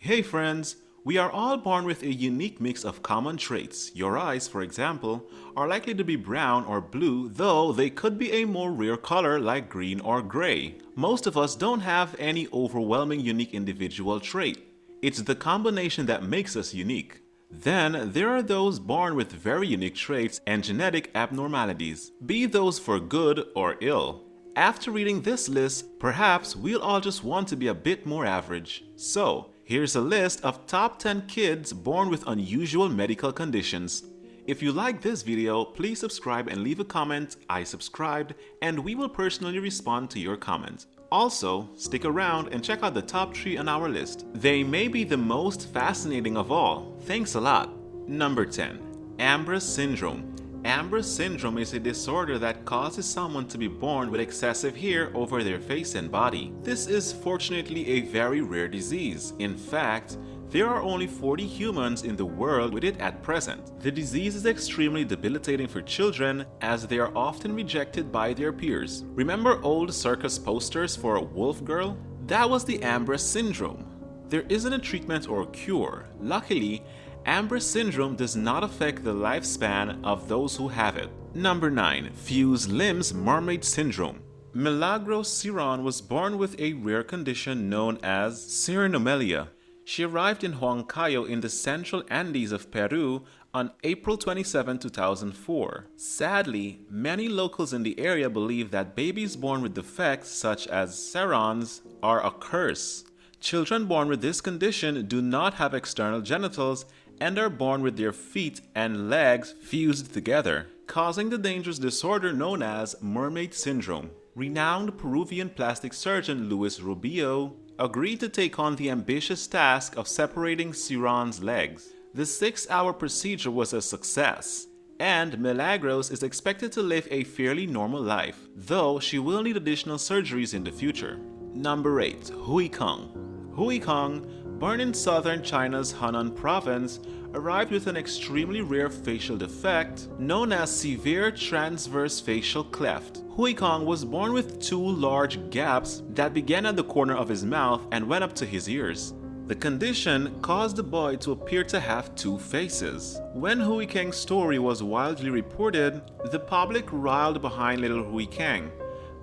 Hey friends, we are all born with a unique mix of common traits. Your eyes, for example, are likely to be brown or blue, though they could be a more rare color like green or gray. Most of us don't have any overwhelming unique individual trait. It's the combination that makes us unique. Then, there are those born with very unique traits and genetic abnormalities, be those for good or ill. After reading this list, perhaps we'll all just want to be a bit more average. So, here's a list of top 10 kids born with unusual medical conditions. If you like this video, please subscribe and leave a comment, I subscribed, and we will personally respond to your comment. Also, stick around and check out the top 3 on our list. They may be the most fascinating of all. Thanks a lot. Number 10. Ambras syndrome. Ambras syndrome is a disorder that causes someone to be born with excessive hair over their face and body. This is fortunately a very rare disease. In fact, there are only 40 humans in the world with it at present. The disease is extremely debilitating for children as they are often rejected by their peers. Remember old circus posters for a wolf girl? That was the Ambras syndrome. There isn't a treatment or cure. Luckily, Ambras syndrome does not affect the lifespan of those who have it. Number 9. Fused limbs mermaid syndrome. Milagros Ciron was born with a rare condition known as Serum. She arrived in Huancayo in the central Andes of Peru on April 27, 2004. Sadly, many locals in the area believe that babies born with defects such as Serons are a curse. Children born with this condition do not have external genitals and are born with their feet and legs fused together, causing the dangerous disorder known as mermaid syndrome. Renowned Peruvian plastic surgeon Luis Rubio agreed to take on the ambitious task of separating Ciron's legs. The 6-hour procedure was a success, and Milagros is expected to live a fairly normal life, though she will need additional surgeries in the future. Number 8. Hui Kong. Hui Kong, born in southern China's Henan province, arrived with an extremely rare facial defect known as severe transverse facial cleft. Hui Kong was born with 2 large gaps that began at the corner of his mouth and went up to his ears. The condition caused the boy to appear to have 2 faces. When Hui Kang's story was widely reported, the public riled behind little Hui Kang.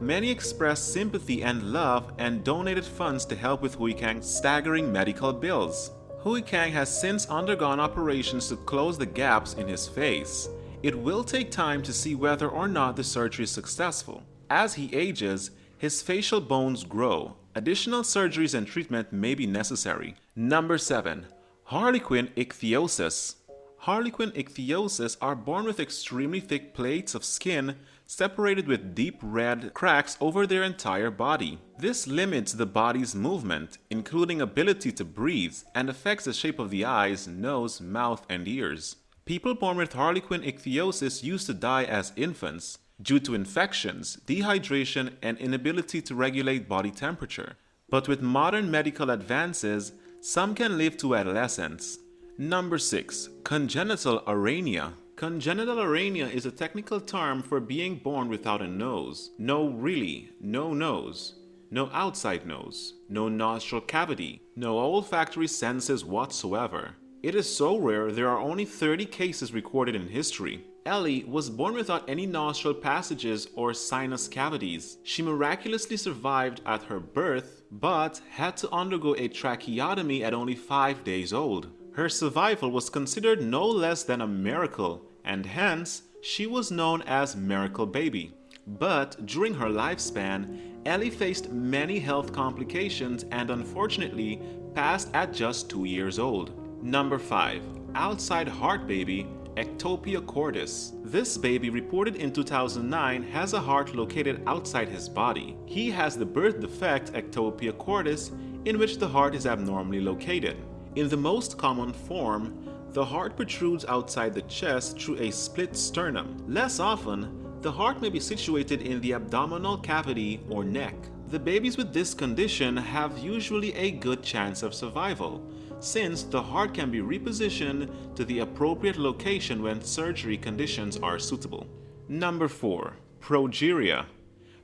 Many expressed sympathy and love and donated funds to help with Hui Kang's staggering medical bills. Hui Kang has since undergone operations to close the gaps in his face. It will take time to see whether or not the surgery is successful. As he ages, his facial bones grow. Additional surgeries and treatment may be necessary. Number 7. Harlequin ichthyosis. Harlequin ichthyosis are born with extremely thick plates of skin separated with deep red cracks over their entire body. This limits the body's movement, including ability to breathe, and affects the shape of the eyes, nose, mouth, and ears. People born with Harlequin ichthyosis used to die as infants due to infections, dehydration, and inability to regulate body temperature. But with modern medical advances, some can live to adolescence. Number 6. Congenital aryania. Congenital aryania is a technical term for being born without a nose. No nose. No outside nose. No nostril cavity. No olfactory senses whatsoever. It is so rare there are only 30 cases recorded in history. Ellie was born without any nostril passages or sinus cavities. She miraculously survived at her birth, but had to undergo a tracheotomy at only 5 days old. Her survival was considered no less than a miracle, and hence, she was known as Miracle Baby. But during her lifespan, Ellie faced many health complications and unfortunately passed at just 2 years old. Number 5. Outside heart baby, Ectopia cordis. This baby, reported in 2009, has a heart located outside his body. He has the birth defect Ectopia cordis, in which the heart is abnormally located. In the most common form, the heart protrudes outside the chest through a split sternum. Less often, the heart may be situated in the abdominal cavity or neck. The babies with this condition have usually a good chance of survival, since the heart can be repositioned to the appropriate location when surgery conditions are suitable. Number 4. Progeria.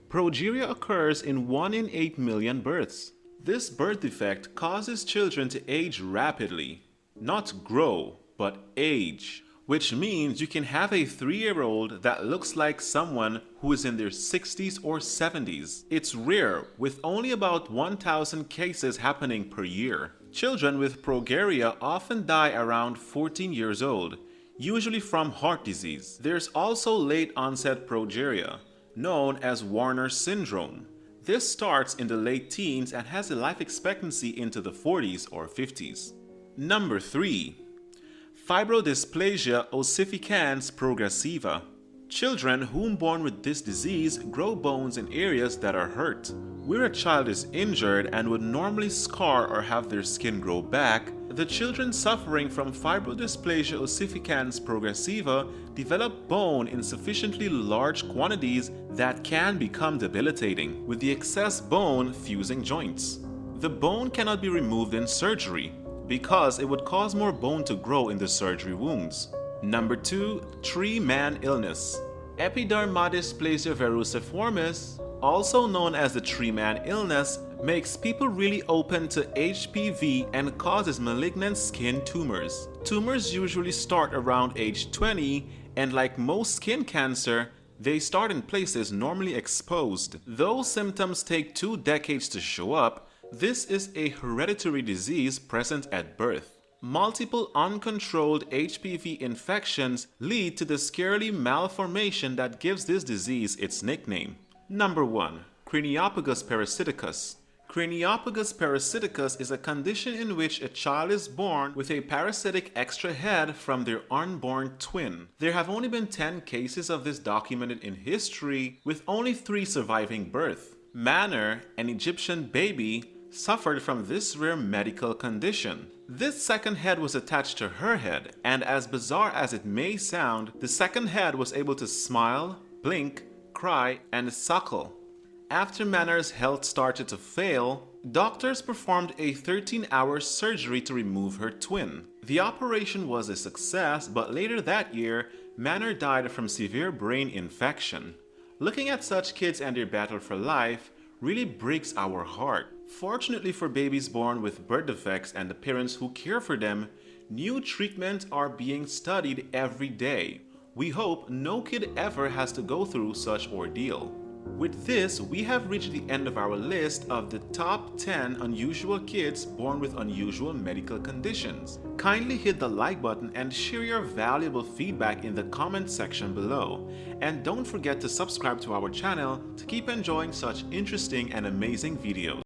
Progeria occurs in 1 in 8 million births. This birth defect causes children to age rapidly. Not grow, but age. Which means you can have a 3-year-old that looks like someone who is in their 60s or 70s. It's rare, with only about 1,000 cases happening per year. Children with progeria often die around 14 years old, usually from heart disease. There's also late onset progeria, known as Warner syndrome. This starts in the late teens and has a life expectancy into the 40s or 50s. Number 3. Fibrodysplasia ossificans progressiva. Children whom born with this disease grow bones in areas that are hurt. Where a child is injured and would normally scar or have their skin grow back, the children suffering from fibrodysplasia ossificans progressiva develop bone in sufficiently large quantities that can become debilitating, with the excess bone fusing joints. The bone cannot be removed in surgery, because it would cause more bone to grow in the surgery wounds. Number 2. Tree-man illness. Epidermodysplasia verruciformis, also known as the tree-man illness, makes people really open to HPV and causes malignant skin tumors. Tumors usually start around age 20, and like most skin cancer, they start in places normally exposed. Though symptoms take 2 decades to show up, this is a hereditary disease present at birth. Multiple uncontrolled HPV infections lead to the scarily malformation that gives this disease its nickname. Number 1. Craniopagus parasiticus. Craniopagus parasiticus is a condition in which a child is born with a parasitic extra head from their unborn twin. There have only been 10 cases of this documented in history, with only 3 surviving birth. Manor, an Egyptian baby, suffered from this rare medical condition. This second head was attached to her head, and as bizarre as it may sound, the second head was able to smile, blink, cry, and suckle. After Manor's health started to fail, doctors performed a 13-hour surgery to remove her twin. The operation was a success, but later that year, Manor died from severe brain infection. Looking at such kids and their battle for life really breaks our heart. Fortunately for babies born with birth defects and the parents who care for them, new treatments are being studied every day. We hope no kid ever has to go through such ordeal. With this, we have reached the end of our list of the top 10 unusual kids born with unusual medical conditions. Kindly hit the like button and share your valuable feedback in the comment section below. And don't forget to subscribe to our channel to keep enjoying such interesting and amazing videos.